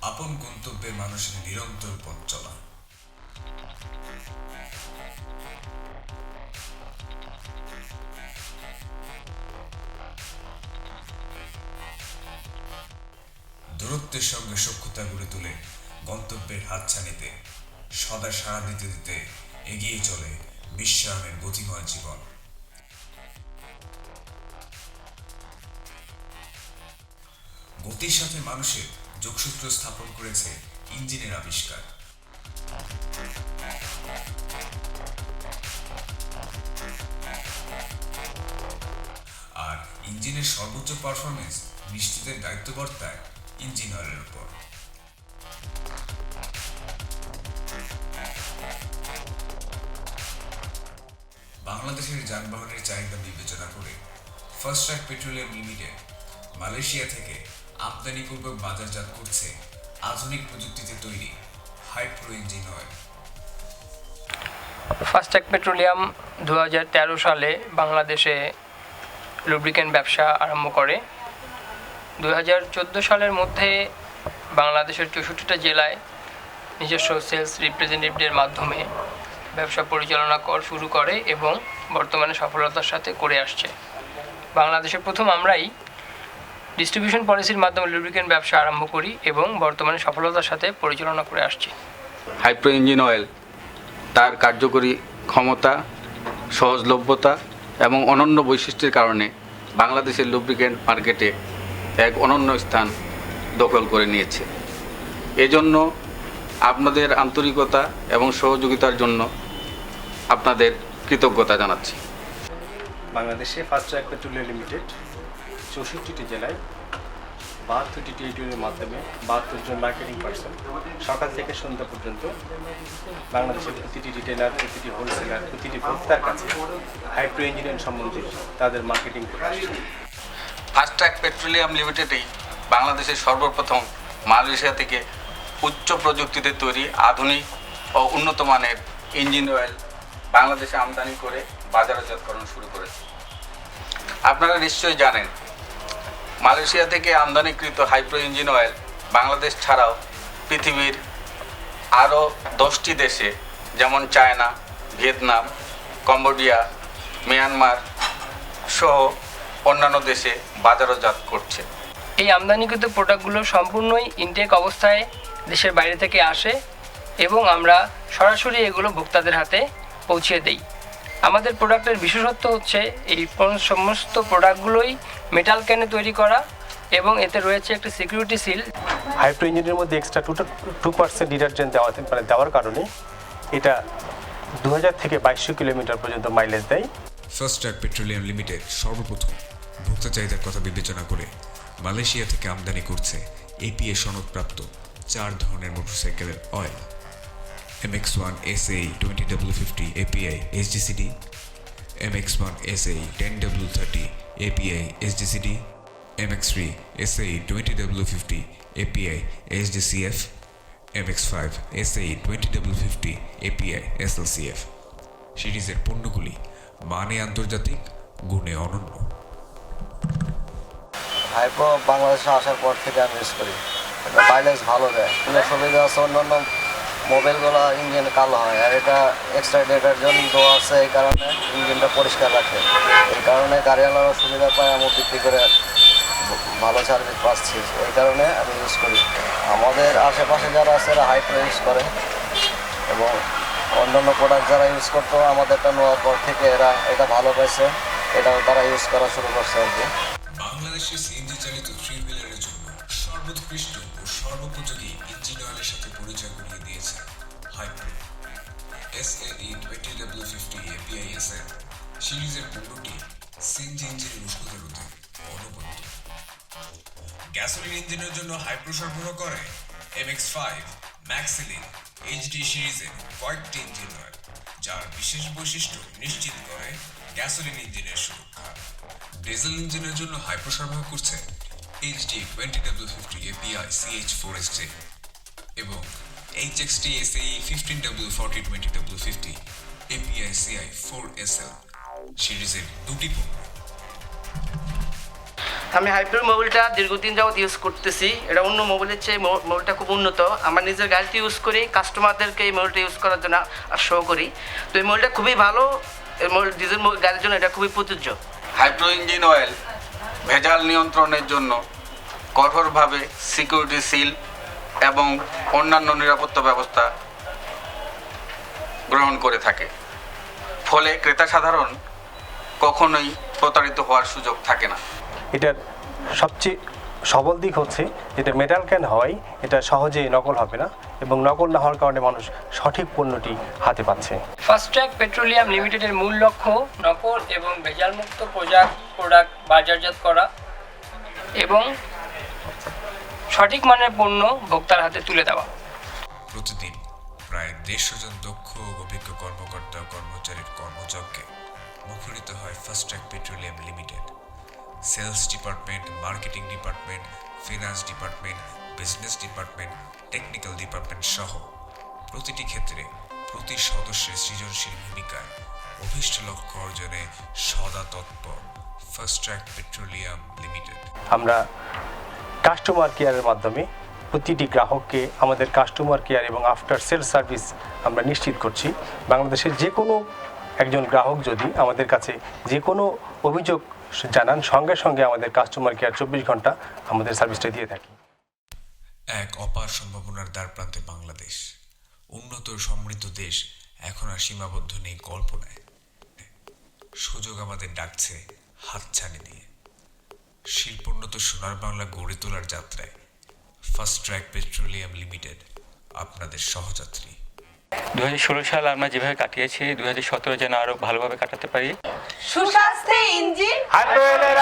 আপন গন্তব্যে মানুষের নিরন্তর পথ চলা। দূরত্বের সঙ্গে সখ্যতা গড়ে তুলে গন্তব্যের হাতছানিতে সদা সাড়া দিতে দিতে এগিয়ে চলে বিশ্বায়নের গতিময় জীবন। গতির সাথে মানুষের যোগসূত্র স্থাপন করেছে ইঞ্জিনের আবিষ্কার। আর ইঞ্জিনের সর্বোচ্চ পারফরমেন্স নিশ্চিতের দায়িত্ব বর্তায় ইঞ্জিন অয়েলের উপর। বাংলাদেশের যানবাহনের চাহিদা বিবেচনা করে First track petroleum Limited Malaysia থেকে আমদানিপূর্বক বাজারজাত করছে আধুনিক প্রযুক্তিতে তৈরি Hipro engine oil. First track Petroleum 2013 সালে বাংলাদেশে লুব্রিকেন্ট ব্যবসা আরম্ভ করে। 2014 সালের মধ্যে বাংলাদেশের 64টা জেলায় নিজস্ব সেলস রিপ্রেজেন্টেটিভদের মাধ্যমে ব্যবসা পরিচালনা শুরু করে এবং বর্তমানে সফলতার সাথে করে আসছে। বাংলাদেশে প্রথম আমরাই ডিস্ট্রিবিউশন পলিসির মাধ্যমে লুব্রিকেন্ট ব্যবসা আরম্ভ করি এবং বর্তমানে সফলতার সাথে পরিচালনা করে আসছি। হাইপ্রো ইঞ্জিন অয়েল তার কার্যকরী ক্ষমতা, সহজলভ্যতা এবং অনন্য বৈশিষ্ট্যের কারণে বাংলাদেশের লুব্রিকেন্ট মার্কেটে এক অনন্য স্থান দখল করে নিয়েছে। এজন্য আপনাদের আন্তরিকতা এবং সহযোগিতার জন্য আপনাদের কৃতজ্ঞতা জানাচ্ছি। বাংলাদেশে ফার্স্ট ট্র্যাক পেট্রোলিয়াম লিমিটেড 64টি জেলায় 72টি টেরিটরির মাধ্যমে 72 জন মার্কেটিং পার্সন সকাল থেকে সন্ধ্যা পর্যন্ত বাংলাদেশের প্রতিটি রিটেলার, প্রতিটি হোলসেলার, প্রতিটি ভোক্তার কাছে হাইপ্রো ইঞ্জিন সম্বন্ধে তাদের মার্কেটিং করে আসছে। ফার্স্ট ট্র্যাক পেট্রোলিয়াম লিমিটেডই বাংলাদেশের সর্বপ্রথম মালয়েশিয়া থেকে উচ্চ প্রযুক্তিতে তৈরি আধুনিক ও উন্নত মানের ইঞ্জিন অয়েল বাংলাদেশে আমদানি করে বাজারজাতকরণ শুরু করেছে। আপনারা নিশ্চয়ই জানেন, মালয়েশিয়া থেকে আমদানিকৃত হাইপ্রো ইঞ্জিন অয়েল বাংলাদেশ ছাড়াও পৃথিবীর আরও 10টি দেশে যেমন চায়না, ভিয়েতনাম, কম্বোডিয়া, মিয়ানমার সহ অন্যান্য দেশে বাজারজাত করছে। এই আমদানিকৃত প্রোডাক্টগুলো সম্পূর্ণই ইনটেক অবস্থায় দেশের বাইরে থেকে আসে এবং আমরা সরাসরি এগুলো ভোক্তাদের হাতে পৌঁছে দিই। আমাদের প্রোডাক্টের বিশেষত্ব হচ্ছে এই সমস্ত প্রোডাক্টগুলোই মেটাল ক্যানে তৈরি করা এবং এতে রয়েছে একটা সিকিউরিটি সিল। হাইপ্রো ইঞ্জিনের মধ্যে এক্সট্রা 2% ডিটারজেন্ট দেওয়ার কারণে এটা 2000 থেকে 2200 কিলোমিটার পর্যন্ত মাইলেজ দেয়। ফার্স্ট ট্র্যাক পেট্রোলিয়াম লিমিটেড সর্বপ্রথম ভোক্তা চাহিদার কথা বিবেচনা করে মালয়েশিয়া থেকে আমদানি করছে এপিএ সনদপ্রাপ্ত 4 ধরনের মোটরসাইকেলের oil: MX1 SAE 20W50 API SGCD, MX1 SAE 10W30 API SGCD, MX3 SAE 20W50 API SGCF, MX5 SAE 20W50 API SLCF। সিরিজের পণ্যগুলি মানে আন্তর্জাতিক, গুণে অনন্য। হাইপ্রো বাংলাদেশে আসার পর থেকে আমি ইউজ করি, এটা মাইলেজ ভালো দেয়। সুবিধা আছে, অন্যান্য মোবাইলগুলো ইঞ্জিন কালো হয়, আর এটা এক্সট্রা ডিটারজেন্ট দেওয়া আছে, এই কারণে ইঞ্জিনটা পরিষ্কার রাখে। এই কারণে গাড়িওয়ালারা সুবিধা পায়, আমি বিক্রি করে ভালো সার্ভিস পাচ্ছি, এই কারণে আমি ইউজ করি। আমাদের আশেপাশে যারা আছে এরা হাইপ্রো ইউজ করে এবং অন্যান্য প্রোডাক্ট যারা ইউজ করতো আমাদেরটা নেওয়ার পর থেকে এরা এটা ভালো পাইছে, এটাও তারা ইউজ করা শুরু করছে আর কি। বাংলাদেশে সিএনজি চালিত থ্রি হুইলারের জন্য সর্বোৎকৃষ্ট ও সর্বোপযোগী ইঞ্জিন অয়েলের সাথে পরিচয় করিয়ে দিয়েছে হাইপ্রো SAE 20W50 API SM সিরিজের পণ্যটি সিএনজি ইঞ্জিনের উষ্ণতা রোধে অনবদ্য। গ্যাসোলিন ইঞ্জিনের জন্য হাইপ্রো সরবরাহ করে MX5 ম্যাক্সিলিন HD সিরিজের কয়েকটি ইঞ্জিন অয়েল, যার বিশেষ বৈশিষ্ট্য নিশ্চিত করে গ্যাসোলিন ইঞ্জিনের সুরক্ষা। ডিজেল ইঞ্জিনের জন্য হাইপ্রো সরবরাহ করছে HD 20W50 API CH4SJ এবং HXT SAE 15W40 20W50 API CI4SL সিরিজের দুটি পণ্য। আমি হাইপ্রো মোবাইলটা দীর্ঘদিন যাবত ইউজ করতেছি। এটা অন্য মোবাইলের চেয়ে মোবাইলটা খুব উন্নত। আমার নিজের গাড়িতে ইউজ করি, কাস্টমারদেরকে এই মোবাইলটা ইউজ করার জন্য শো করি। তো এই মোবাইলটা খুবই ভালো, এই মোবাইল ডিজেল গাড়ির জন্য এটা খুবই প্রযোজ্য। হাইপ্রো ইঞ্জিন অয়েল ভেজাল নিয়ন্ত্রণের জন্য কঠোরভাবে সিকিউরিটি সিল এবং অন্যান্য নিরাপত্তা ব্যবস্থা গ্রহণ করে থাকে, ফলে ক্রেতা সাধারণ কখনোই প্রতারিত হওয়ার সুযোগ থাকে না। এটার সবচেয়ে সবল দিক হচ্ছে যেটা মেটাল ক্যান হওয়ায় এটা সহজে নকল হবে না, এবং নকল না হওয়ার কারণে মানুষ সঠিক পণ্যটি হাতে পাচ্ছে। ফার্স্ট ট্র্যাক পেট্রোলিয়াম লিমিটেডের মূল লক্ষ্য নকল এবং ভেজালমুক্ত প্রোডাক্ট বাজারজাত করা এবং সঠিক মানের পণ্য ভোক্তার হাতে তুলে দেওয়া। প্রতিদিন প্রায় 150 জন দক্ষ ও অভিজ্ঞ কর্মকর্তা ও কর্মচারীর কর্মযজ্ঞে মুখরিত হয় first track petroleum limited. Sales department, marketing department, finance department, business department, technical department সহ প্রতিটি ক্ষেত্রে প্রতি সদস্যের সৃজনশীল ভূমিকায় অভীষ্ট লক্ষ্য অর্জনে সদা তৎপর ফার্স্ট ট্র্যাক পেট্রোলিয়াম লিমিটেড। আমরা কাস্টমার কেয়ারের মাধ্যমে প্রতিটি গ্রাহককে আমাদের কাস্টমার কেয়ার এবং আফটার সেল সার্ভিস আমরা নিশ্চিত করছি। বাংলাদেশের যে কোনো একজন গ্রাহক যদি আমাদের কাছে যে কোনো অভিযোগ জানান, সঙ্গে সঙ্গে আমাদের কাস্টমার কেয়ার 24 ঘন্টা আমাদের সার্ভিসটা দিয়ে থাকি। এক অপার সম্ভাবনার দ্বারপ্রান্তে বাংলাদেশ। উন্নত ও সমৃদ্ধ দেশ এখন আর সীমাবদ্ধ নেই কল্পনায়। সুযোগ আমাদের ডাকছে হাতছানি দিয়ে। শিল্পোন্নত সোনার বাংলা গড়ে তোলার যাত্রায় ফার্স্ট ট্র্যাক পেট্রোলিয়াম লিমিটেড আপনাদের সহযাত্রী। 2016 সাল আমরা যেভাবে কাটিয়েছি 2017 যেন আরো ভালোভাবে কাটাতে পারি। সুস্বাস্থ্যে ইঞ্জিন হাইপ্রো অয়েলের